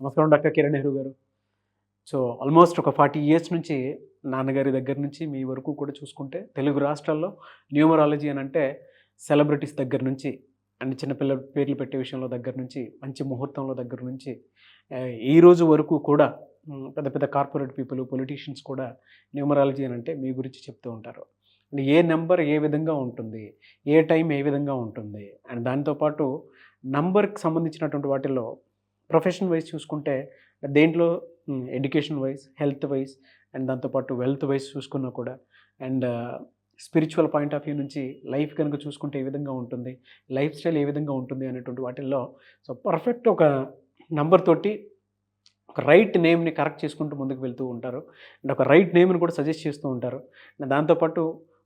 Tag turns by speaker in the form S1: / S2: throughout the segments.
S1: నమస్కారం డాక్టర్ కిరణ్ నెహ్రూ గారు. So almost ఒక 40 ఇయర్స్ నుంచి నాన్నగారి దగ్గర నుంచి మీ వరకు కూడా చూసుకుంటే తెలుగు రాష్ట్రాల్లో న్యూమరాలజీ అని అంటే సెలబ్రిటీస్ దగ్గర నుంచి అండ్ చిన్నపిల్లల పేర్లు పెట్టే విషయంలో దగ్గర నుంచి మంచి ముహూర్తంలో దగ్గర నుంచి ఈ రోజు వరకు కూడా పెద్ద పెద్ద కార్పొరేట్ పీపుల్ పొలిటీషియన్స్ కూడా న్యూమరాలజీ అని అంటే మీ గురించి చెప్తూ ఉంటారు. అండ్ ఏ నెంబర్ ఏ విధంగా ఉంటుంది, ఏ టైం ఏ విధంగా ఉంటుంది, అండ్ దాంతోపాటు నంబర్కి సంబంధించినటువంటి వాటిల్లో ప్రొఫెషన్ వైజ్ చూసుకుంటే దేంట్లో education wise, health wise and దాంతోపాటు వెల్త్ వైజ్ చూసుకున్నా కూడా and spiritual point of view నుంచి లైఫ్ కనుక చూసుకుంటే ఏ విధంగా ఉంటుంది, లైఫ్ స్టైల్ ఏ విధంగా ఉంటుంది అనేటువంటి వాటిల్లో సో పర్ఫెక్ట్ ఒక నంబర్ తోటి ఒక రైట్ నేమ్ని కరెక్ట్ చేసుకుంటూ ముందుకు వెళ్తూ ఉంటారు. అండ్ ఒక రైట్ నేమ్ని కూడా సజెస్ట్ చేస్తూ ఉంటారు. అండ్ దాంతోపాటు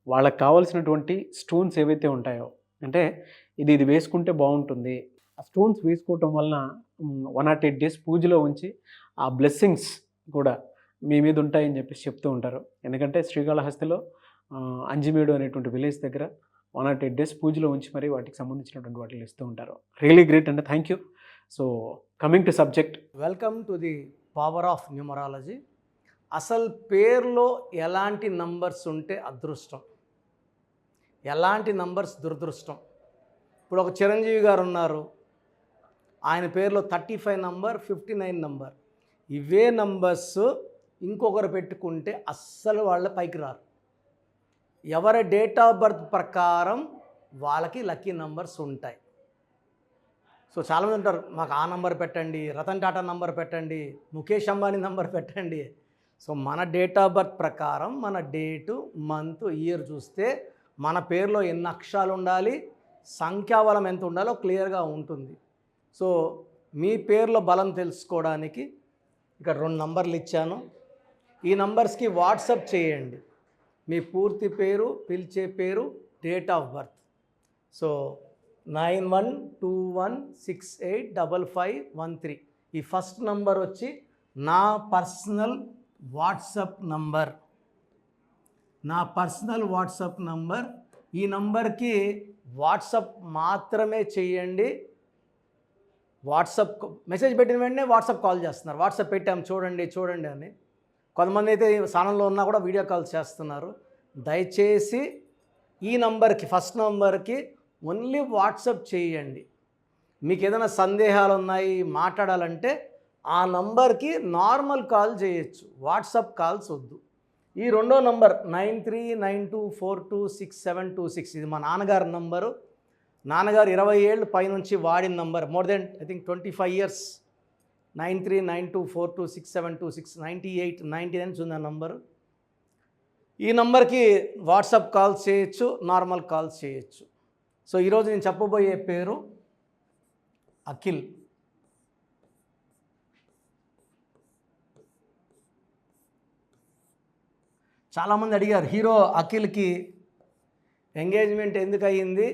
S1: వాళ్ళకి కావాల్సినటువంటి స్టోన్స్ ఏవైతే ఉంటాయో అంటే ఇది వేసుకుంటే బాగుంటుంది, ఆ స్టోన్స్ వేసుకోవటం వలన 108 డేస్ పూజలో ఉంచి ఆ బ్లెస్సింగ్స్ కూడా మీ మీద ఉంటాయని చెప్పేసి చెప్తూ ఉంటారు. ఎందుకంటే శ్రీకాళహస్తిలో అంజిమేడు అనేటువంటి విలేజ్ దగ్గర 108 డేస్ పూజలో ఉంచి మరి వాటికి సంబంధించినటువంటి వాటిని ఇస్తూ ఉంటారు. రియలీ గ్రేట్ అండి, thank you. So coming to subject,
S2: welcome to the power of numerology. అసలు పేరులో ఎలాంటి నంబర్స్ ఉంటే అదృష్టం, ఎలాంటి నంబర్స్ దురదృష్టం. ఇప్పుడు ఒక చిరంజీవి గారు ఉన్నారు, ఆయన పేరులో 35 నంబర్, 59 నంబర్, ఇవే నంబర్స్ ఇంకొకరు పెట్టుకుంటే అస్సలు వాళ్ళ పైకి రారు. ఎవరి డేట్ ఆఫ్ బర్త్ ప్రకారం వాళ్ళకి లక్కీ నంబర్స్ ఉంటాయి. సో చాలామంది ఉంటారు, మాకు ఆ నంబర్ పెట్టండి, రతన్ టాటా నంబర్ పెట్టండి, ముఖేష్ అంబానీ నంబర్ పెట్టండి. సో మన డేట్ ఆఫ్ బర్త్ ప్రకారం మన డేటు, మంత్, ఇయర్ చూస్తే మన పేరులో ఎన్ని అక్షరాలు ఉండాలి, సంఖ్యాబలం ఎంత ఉండాలో క్లియర్గా ఉంటుంది. సో మీ పేరులో బలం తెలుసుకోవడానికి ఇక్కడ 2 నంబర్లు ఇచ్చాను. ఈ నంబర్స్కి వాట్సాప్ చేయండి మీ పూర్తి పేరు, పిలిచే పేరు, డేట్ ఆఫ్ బర్త్. సో 9121685513. ఈ ఫస్ట్ నంబర్ వచ్చి నా పర్సనల్ వాట్సాప్ నంబర్, ఈ నంబర్కి వాట్సాప్ మాత్రమే చేయండి. వాట్సాప్ మెసేజ్ పెట్టిన వెంటనే వాట్సాప్ కాల్ చేస్తున్నారు, వాట్సాప్ పెట్టాము చూడండి అని. కొంతమంది అయితే స్థానంలో ఉన్నా కూడా వీడియో కాల్ చేస్తున్నారు. దయచేసి ఈ నంబర్కి, ఫస్ట్ నంబర్కి ఓన్లీ వాట్సాప్ చేయండి. మీకు ఏదైనా సందేహాలు ఉన్నాయి, మాట్లాడాలంటే ఆ నంబర్కి నార్మల్ కాల్ చేయొచ్చు, వాట్సాప్ కాల్స్ వద్దు. ఈ రెండో నంబర్ 9392426726, ఇది మా నాన్నగారి నంబరు. నాన్నగారు 20 ఏళ్ళు పైనుంచి వాడిన number, more than I think 25 years. 9392426726, 98, 99 ఉంది ఆ నంబరు. ఈ నంబర్కి వాట్సాప్ కాల్స్ చేయొచ్చు, నార్మల్ కాల్స్ చేయొచ్చు. సో ఈరోజు నేను చెప్పబోయే పేరు అఖిల్. చాలామంది అడిగారు, హీరో అఖిల్కి ఎంగేజ్మెంట్ ఎందుకు అయ్యింది,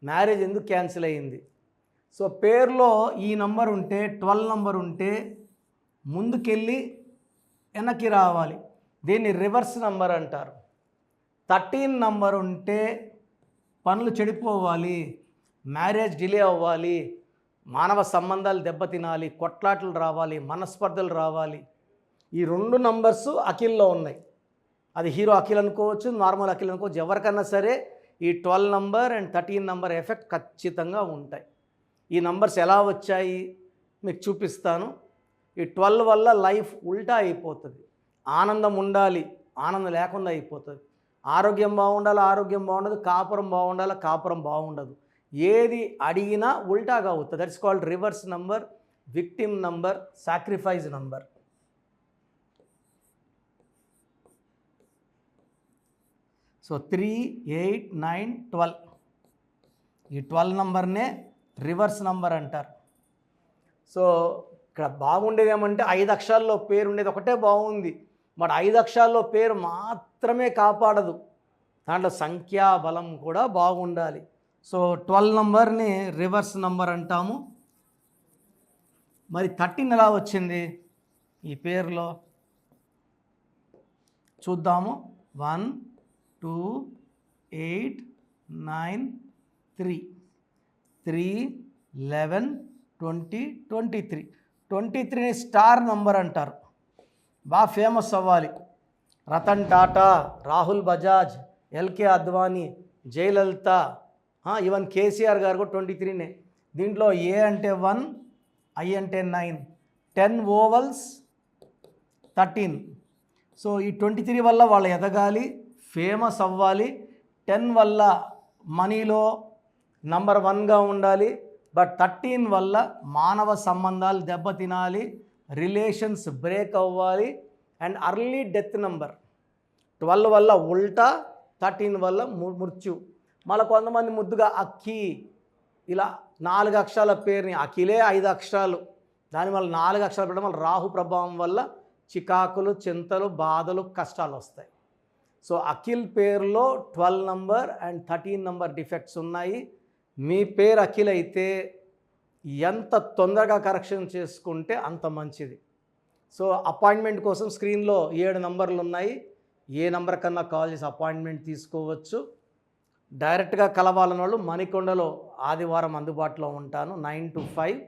S2: మ్యారేజ్ ఎందుకు క్యాన్సిల్ అయ్యింది. సో పేరులో ఈ నంబర్ ఉంటే, 12 నంబర్ ఉంటే ముందుకెళ్ళి వెనక్కి రావాలి, దీన్ని రివర్స్ నంబర్ అంటారు. 13 నంబర్ ఉంటే పనులు చెడిపోవాలి, మ్యారేజ్ డిలే అవ్వాలి, మానవ సంబంధాలు దెబ్బతినాలి, కొట్లాటలు రావాలి, మనస్పర్ధలు రావాలి. ఈ 2 నంబర్స్ అఖిల్లో ఉన్నాయి. అది హీరో అఖిల్ అనుకోవచ్చు, నార్మల్ అఖిల్ అనుకోవచ్చు, ఎవరికన్నా సరే ఈ 12 నంబర్ అండ్ 13 నంబర్ ఎఫెక్ట్ ఖచ్చితంగా ఉంటాయి. ఈ నంబర్స్ ఎలా వచ్చాయి మీకు చూపిస్తాను. ఈ 12 వల్ల లైఫ్ ఉల్టా అయిపోతుంది. ఆనందం ఉండాలి, ఆనందం లేకుండా అయిపోతుంది. ఆరోగ్యం బాగుండాలి, ఆరోగ్యం బాగుండదు. కాపురం బాగుండాలి, కాపురం బాగుండదు. ఏది అడిగినా ఉల్టాగా అవుతుంది. That's called reverse number, victim number, sacrifice number. So 3, 8, 9, 12, ఈ 12 నంబర్నే రివర్స్ నంబర్ అంటారు. సో ఇక్కడ బాగుండేది ఏమంటే 5 అక్షరాల్లో పేరు ఉండేది ఒకటే బాగుంది, బట్ 5 అక్షరాల్లో పేరు మాత్రమే కాపాడదు, దాంట్లో సంఖ్యాబలం కూడా బాగుండాలి. సో 12 నంబర్ని రివర్స్ నంబర్ అంటాము. మరి 13 ఎలా వచ్చింది ఈ పేరులో చూద్దాము. 1, 2, 8, 9, 3, 3, 11, 20, 23. 23ని స్టార్ నంబర్ అంటారు. బాగా ఫేమస్ అవ్వాలి. రతన్ టాటా, రాహుల్ బజాజ్, ఎల్కే అద్వానీ, జయలలిత, ఈవెన్ కేసీఆర్ గారు కూడా 23నే. దీంట్లో ఏ అంటే 1, ఐ అంటే 9, 10 ఓవల్స్ 13. సో ఈ 23 వల్ల వాళ్ళు ఎదగాలి, ఫేమస్ అవ్వాలి. 10 వల్ల మనీలో నంబర్ 1గా ఉండాలి. బట్ 13 వల్ల మానవ సంబంధాలు దెబ్బతినాలి, రిలేషన్స్ బ్రేక్ అవ్వాలి అండ్ అర్లీ డెత్ నంబర్. 12 వల్ల ఉల్టా, 13 వల్ల మృత్యు. మళ్ళీ కొంతమంది ముద్దుగా అక్కి, ఇలా 4 అక్షరాల పేరుని, అఖిలే 5 అక్షరాలు, దానివల్ల 4 అక్షరాలు పెట్టడం వల్ల రాహు ప్రభావం వల్ల చికాకులు, చింతలు, బాధలు, కష్టాలు వస్తాయి. సో అఖిల్ పేరులో 12 నంబర్ అండ్ 13 నంబర్ డిఫెక్ట్స్ ఉన్నాయి. మీ పేరు అఖిల్ అయితే ఎంత తొందరగా కరెక్షన్ చేసుకుంటే అంత మంచిది. సో అపాయింట్మెంట్ కోసం స్క్రీన్లో 7 నంబర్లు ఉన్నాయి. ఏ నంబర్ కన్నా కాల్ చేసి అపాయింట్మెంట్ తీసుకోవచ్చు. డైరెక్ట్గా కలవాలన్న వాళ్ళు మణికొండలో ఆదివారం అందుబాటులో ఉంటాను 9 to 5.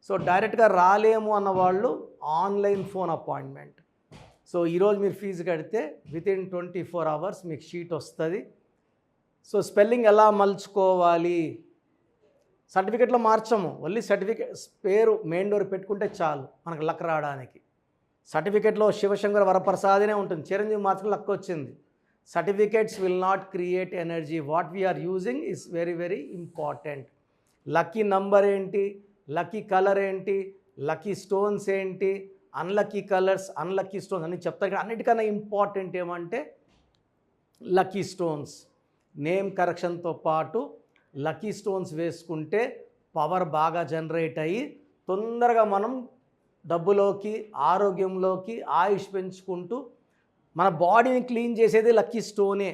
S2: సో డైరెక్ట్గా రాలేము అన్న వాళ్ళు ఆన్లైన్ ఫోన్ అపాయింట్మెంట్. సో ఈరోజు మీరు ఫీజు కడితే వితిన్ 24 hours మీకు షీట్ వస్తుంది. సో స్పెల్లింగ్ ఎలా మలుచుకోవాలి, సర్టిఫికెట్లో మార్చము, ఓన్లీ సర్టిఫికెట్ పేరు మెయిన్ డోర్ పెట్టుకుంటే చాలు మనకు లక్ రావడానికి. సర్టిఫికెట్లో శివశంకర వరప్రసాదనే ఉంటుంది, చిరంజీవి మాత్రం లక్ వచ్చింది. Certificates will not create energy, what we are using is very very important. Lucky number ఏంటి, లక్కీ కలర్ ఏంటి, లక్కీ స్టోన్స్ ఏంటి, అన్లక్కీ కలర్స్, అన్లక్కీ స్టోన్స్ అని చెప్తారు. ఇక్కడ అన్నిటికన్నా ఇంపార్టెంట్ ఏమంటే లక్కీ స్టోన్స్. నేమ్ కరెక్షన్తో పాటు లక్కీ స్టోన్స్ వేసుకుంటే పవర్ బాగా జనరేట్ అయ్యి తొందరగా మనం డబ్బులోకి, ఆరోగ్యంలోకి, ఆయుష్ పెంచుకుంటూ మన బాడీని క్లీన్ చేసేది లక్కీ స్టోనే.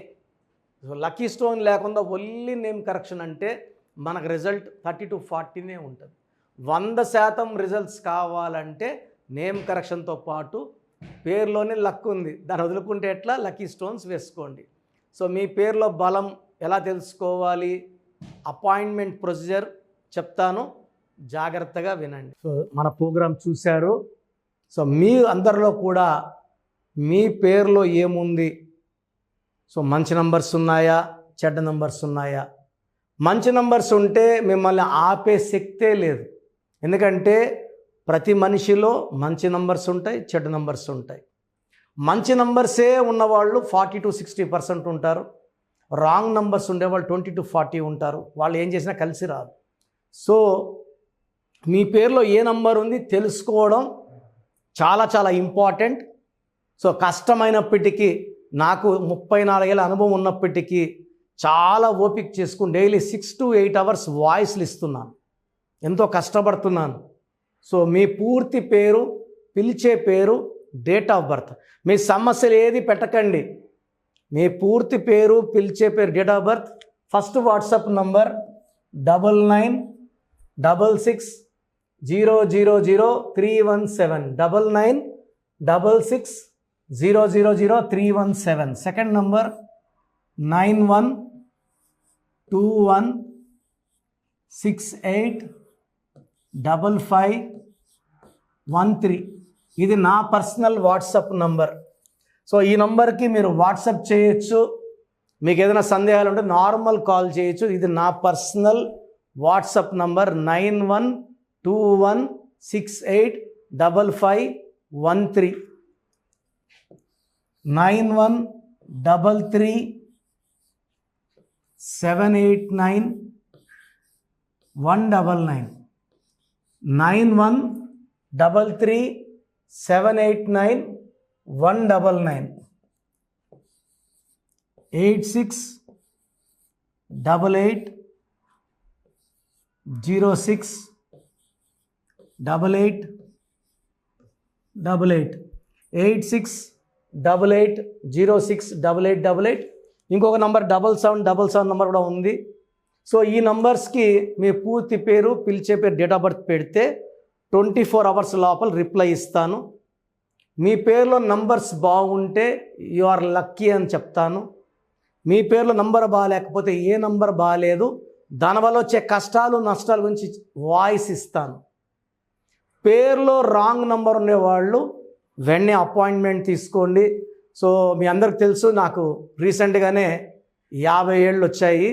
S2: సో లక్కీ స్టోన్ లేకుండా ఓన్లీ నేమ్ కరెక్షన్ అంటే మనకు రిజల్ట్ 30 to 40 ఉంటుంది. 100% రిజల్ట్స్ కావాలంటే నేమ్ కరెక్షన్తో పాటు పేరులోనే లక్ ఉంది, దాన్ని వదులుకుంటే ఎట్లా, లక్కీ స్టోన్స్ వేసుకోండి. సో మీ పేరులో బలం ఎలా తెలుసుకోవాలి, అపాయింట్మెంట్ ప్రొసీజర్ చెప్తాను, జాగ్రత్తగా వినండి. సో మన ప్రోగ్రాం చూశారు. సో మీ అందరిలో కూడా మీ పేరులో ఏముంది, సో మంచి నంబర్స్ ఉన్నాయా, చెడ్డ నంబర్స్ ఉన్నాయా? మంచి నంబర్స్ ఉంటే మిమ్మల్ని ఆపే శక్తే లేదు. ఎందుకంటే ప్రతి మనిషిలో మంచి నంబర్స్ ఉంటాయి, చెడ్డ నంబర్స్ ఉంటాయి. మంచి నంబర్సే ఉన్నవాళ్ళు 40 to 60% ఉంటారు. రాంగ్ నంబర్స్ ఉండేవాళ్ళు 20 to 40 ఉంటారు. వాళ్ళు ఏం చేసినా కలిసి రాదు. సో మీ పేరులో ఏ నంబర్ ఉంది తెలుసుకోవడం చాలా చాలా ఇంపార్టెంట్. సో కష్టమైనప్పటికీ, నాకు 34 ఏళ్ళ అనుభవం ఉన్నప్పటికీ చాలా ఓపిక చేసుకుని డైలీ 6 to 8 hours వాయిస్లు ఇస్తున్నాను, ఎంతో కష్టపడుతున్నాను. సో మీ పూర్తి పేరు, పిలిచే పేరు, డేట్ ఆఫ్ బర్త్, మీ సమస్యలు ఏది పెట్టకండి. మీ పూర్తి పేరు, పిలిచే పేరు, date of birth. First WhatsApp number 9966000317 9966000317. Second number 9121685513. ఇది నా పర్సనల్ వాట్సాప్ నంబర్. సో ఈ నంబర్కి మీరు వాట్సాప్ చేయొచ్చు. మీకు ఏదైనా సందేహాలు ఉంటే నార్మల్ కాల్ చేయొచ్చు. ఇది నా పర్సనల్ వాట్సాప్ నంబర్ 9121685513 9133789199 9133789199 8688068888 8688068888. ఇంకొక నంబర్ 7777 నంబర్ కూడా ఉంది. సో ఈ నంబర్స్కి మీ పూర్తి పేరు, పిలిచే పేరు, డేట్ ఆఫ్ బర్త్ పెడితే 24 hours లోపల రిప్లై ఇస్తాను. మీ పేరులో నంబర్స్ బాగుంటే యు ఆర్ లక్కీ అని చెప్తాను. మీ పేరులో నంబర్ బాగాలేకపోతే ఏ నంబర్ బాగాలేదు, దానివల్ల వచ్చే కష్టాలు, నష్టాల గురించి వాయిస్ ఇస్తాను. పేరులో రాంగ్ నంబర్ ఉండేవాళ్ళు వెంటనే అపాయింట్మెంట్ తీసుకోండి. సో మీ అందరికి తెలుసు, నాకు రీసెంట్గానే 50 ఏళ్ళు వచ్చాయి.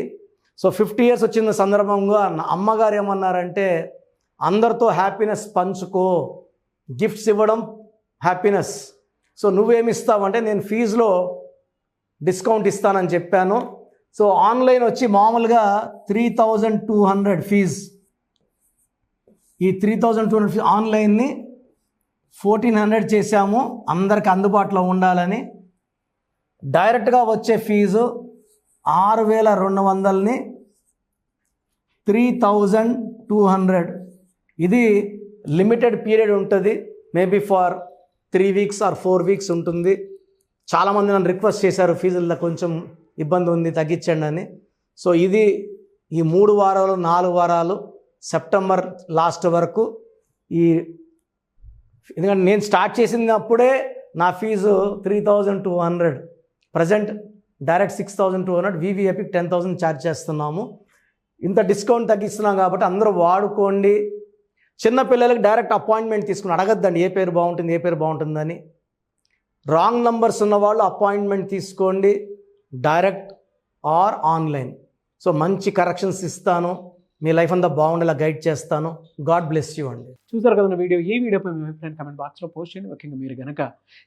S2: సో 50 ఇయర్స్ వచ్చిన సందర్భంగా నా అమ్మగారు ఏమన్నారంటే, అందరితో హ్యాపీనెస్ పంచుకో, గిఫ్ట్స్ ఇవ్వడం హ్యాపీనెస్. సో నువ్వేమిస్తావంటే, నేను ఫీజులో డిస్కౌంట్ ఇస్తానని చెప్పాను. సో ఆన్లైన్ వచ్చి మామూలుగా 3200 ఫీజ్. ఈ 3200 ఫీజ్ ఆన్లైన్ని 1400 చేశాము అందరికి అందుబాటులో ఉండాలని. డైరెక్ట్గా వచ్చే ఫీజు 6200ని 3200. ఇది లిమిటెడ్ పీరియడ్ ఉంటుంది, maybe for 3 weeks or 4 weeks ఉంటుంది. చాలామంది నన్ను రిక్వెస్ట్ చేశారు, ఫీజుల్లో కొంచెం ఇబ్బంది ఉంది తగ్గించండి అని. సో ఇది ఈ 3 వారాలు 4 వారాలు సెప్టెంబర్ లాస్ట్ వరకు. ఎందుకంటే నేను స్టార్ట్ చేసినప్పుడే నా ఫీజు 3200, ప్రజెంట్ డైరెక్ట్ 6200, వివిఐపికి 10,000 ఛార్జ్ చేస్తున్నాము. ఇంత డిస్కౌంట్ తగ్గిస్తున్నాం కాబట్టి అందరూ వాడుకోండి. చిన్నపిల్లలకి డైరెక్ట్ అపాయింట్మెంట్ తీసుకుని అడగద్దండి ఏ పేరు బాగుంటుందని. రాంగ్ నంబర్స్ ఉన్నవాళ్ళు అపాయింట్మెంట్ తీసుకోండి, డైరెక్ట్ ఆర్ ఆన్లైన్. సో మంచి కరెక్షన్స్ ఇస్తాను, మీ లైఫ్ అంతా బాగుండేలా గైడ్ చేస్తాను. గాడ్ బ్లెస్ యూ అండి.
S1: చూసారు కదా వీడియో. ఈ వీడియోపై మీ అభిప్రాయం కామెంట్ బాక్స్లో పోస్ట్ చేయండి. ముఖ్యంగా మీరు కనుక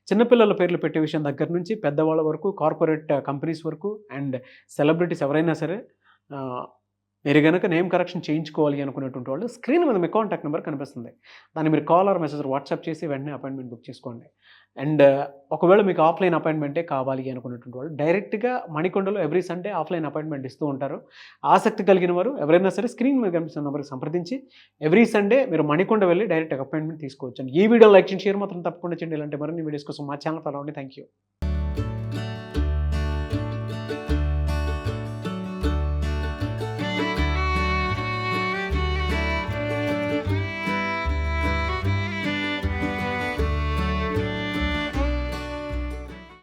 S1: చిన్నపిల్లల పేర్లు పెట్టే విషయం దగ్గర నుంచి పెద్దవాళ్ళ వరకు, కార్పొరేట్ కంపెనీస్ వరకు అండ్ సెలబ్రిటీస్ ఎవరైనా సరే మీరు కనుక నేమ్ కరెక్షన్ చేయించుకోవాలి అనుకునేటువంటి వాళ్ళు స్క్రీన్ మీద మీ కాంటాక్ట్ నెంబర్ కనిపిస్తుంది. దాన్ని మీరు కాల్ ఆర్ మెసేజ్ వాట్సాప్ చేసి వెంటనే అపాయింట్మెంట్ బుక్ చేసుకోండి. అండ్ ఒకవేళ మీకు ఆఫ్లైన్ అపాయింట్మెంటే కావాలి అనుకునేటువంటి వాళ్ళు డైరెక్ట్గా మణికొండలో ఎవ్రీ సండే ఆఫ్లైన్ అపాయింట్మెంట్ ఇస్తూ ఉంటారు. ఆసక్తి కలిగిన వారు ఎవరైనా సరే స్క్రీన్ మీద కనిపిస్తున్న నెంబర్కి సంప్రదించి ఎవ్రీ సండే మీరు మణికొండ వెళ్ళి డైరెక్ట్ అపాయింట్మెంట్ తీసుకోవచ్చు. ఈ వీడియో లైక్ చేయండి, షేర్ మాత్రం తప్పకుండా చేయండి. ఇలాంటి మరిన్ని వీడియోస్ కోసం మా ఛానల్ ఫాలో అవ్వండి. Thank you.